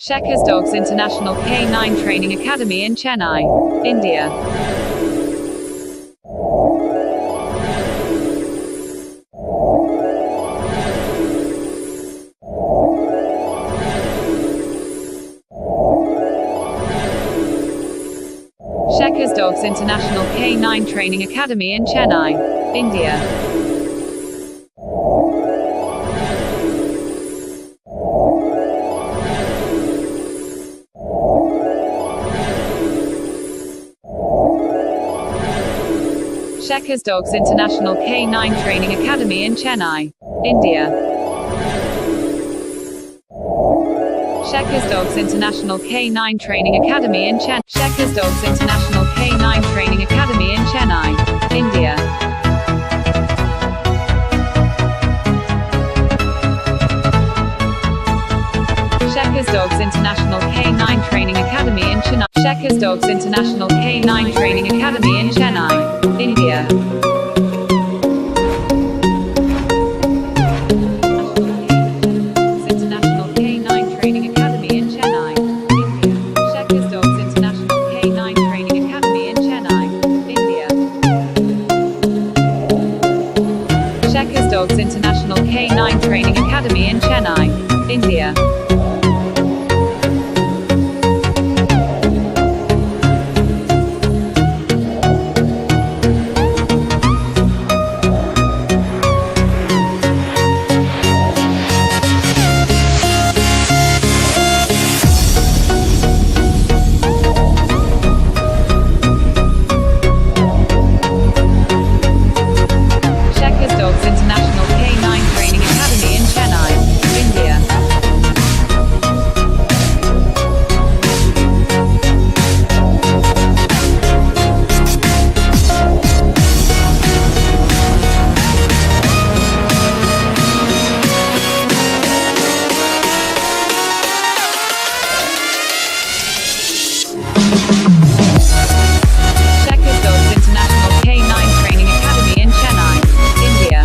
Shekas Dogs International K9 Training Academy in Chennai, India. Shekas Dogs International K9 Training Academy in Chennai, India. Shekas Dogs International K9 Training Academy in Chennai, India. Shekas Dogs International K9 Training Academy in Chennai. Shekas Dogs International K9 Training Academy in Chennai, India. Shekas Dogs International K9 Training Academy in Chennai. Shekas Dogs International K9 Training Academy in Chennai, India. International K9 Training Academy in Chennai, India. Shekas Dogs International K9 Training Academy in Chennai, India. Shekas Dogs International K9 Training Academy in Chennai, India. International K9 Training Academy in Chennai, India.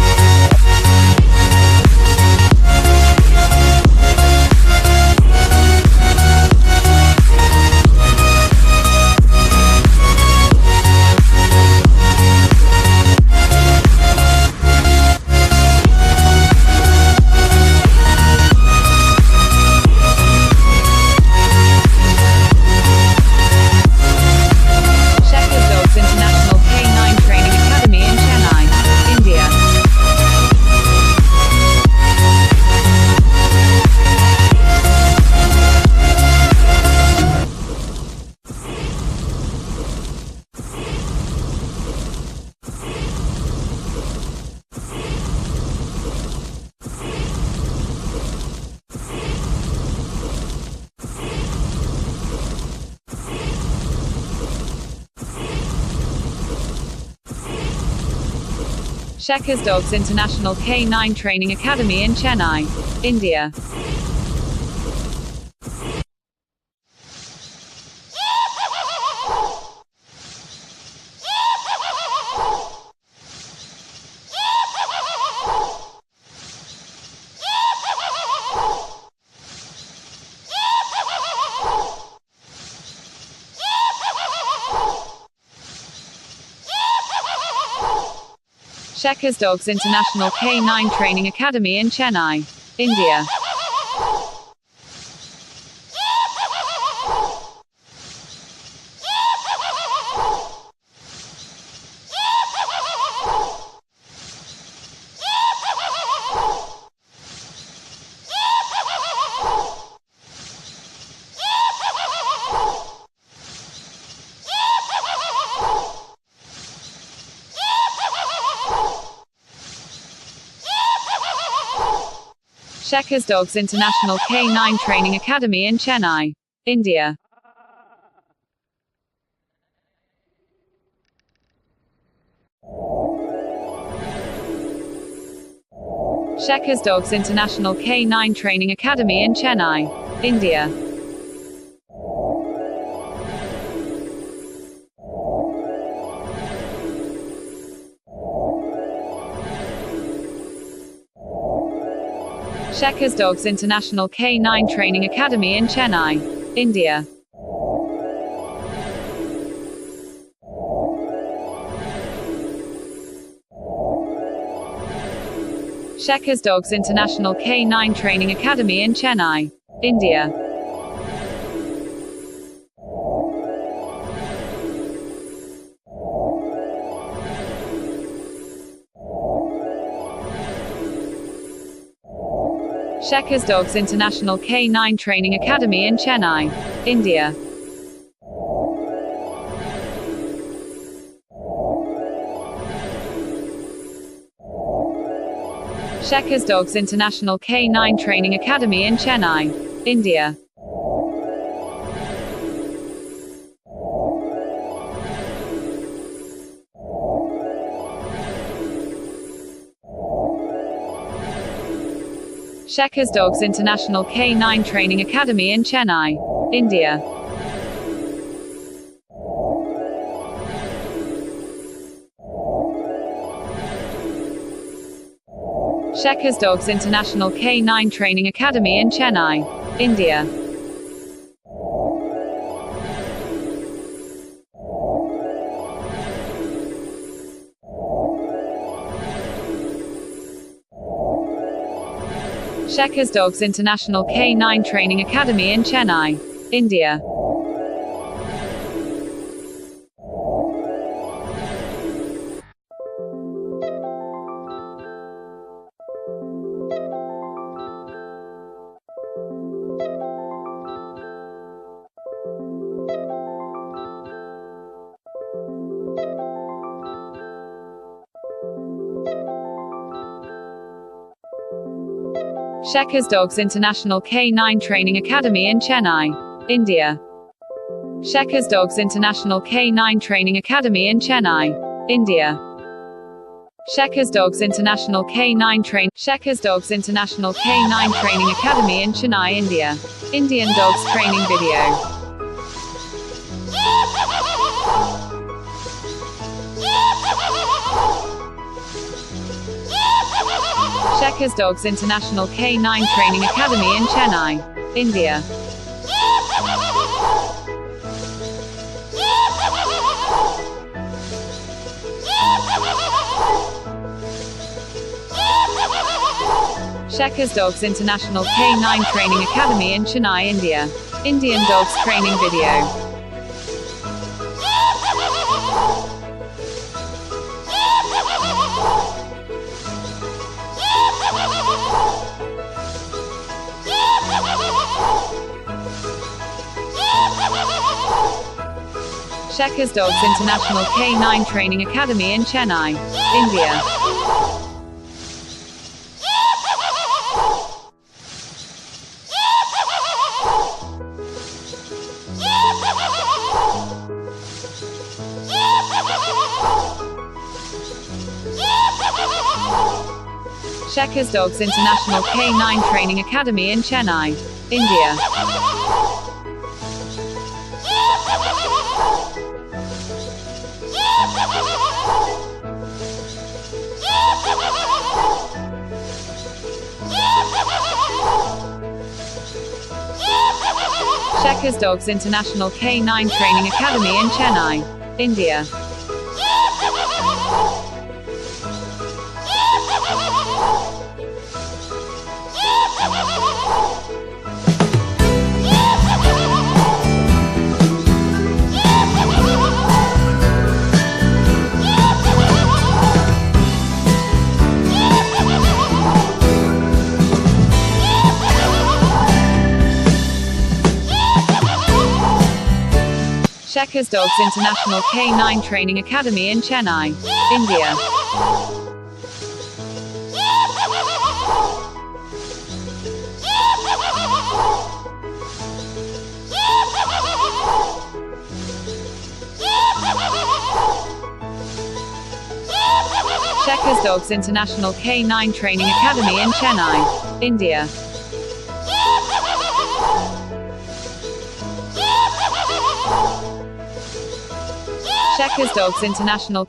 Shekas Dogs International K9 Training Academy in Chennai, India. Shekas Dogs International K9 Training Academy in Chennai, India. Shekas Dogs International K9 Training Academy in Chennai, India. Shekas Dogs International K9 Training Academy in Chennai, India. Shekas Dogs International K9 Training Academy in Chennai, India. Shekas Dogs International K9 Training Academy in Chennai, India. Shekas Dogs International K9 Training Academy in Chennai, India. Shekas Dogs International K9 Training Academy in Chennai, India. Shekas Dogs International K9 Training Academy in Chennai, India. Shekas Dogs International K9 Training Academy in Chennai, India. Shekas Dogs International K9 Training Academy in Chennai, India. Shekas Dogs International K9 Training Academy in Chennai, India. Shekas Dogs International K9 Training Academy in Chennai, India. Shekas Dogs International K9 Training Academy in Chennai, India. Shekas Dogs International K9 Training Academy in Chennai, India. Shekas Dogs International K9 Shekas Dogs International K9 Training Academy in Chennai, India. Indian Dogs Training Video. Shekas Dogs International K9 Training Academy in Chennai, India. Shekas Dogs International K9 Training Academy in Chennai, India. Indian Dogs Training Video. Shekas Dogs International K9 Training Academy in Chennai, India. Shekas Dogs International K9 Training Academy in Chennai, India. Shekas Dogs International K9 Training Academy in Chennai, India. Shekas Dogs International K9 Training Academy in Chennai, India. Shekas Dogs International K9 Training Academy in Chennai, India. Shekas Dogs International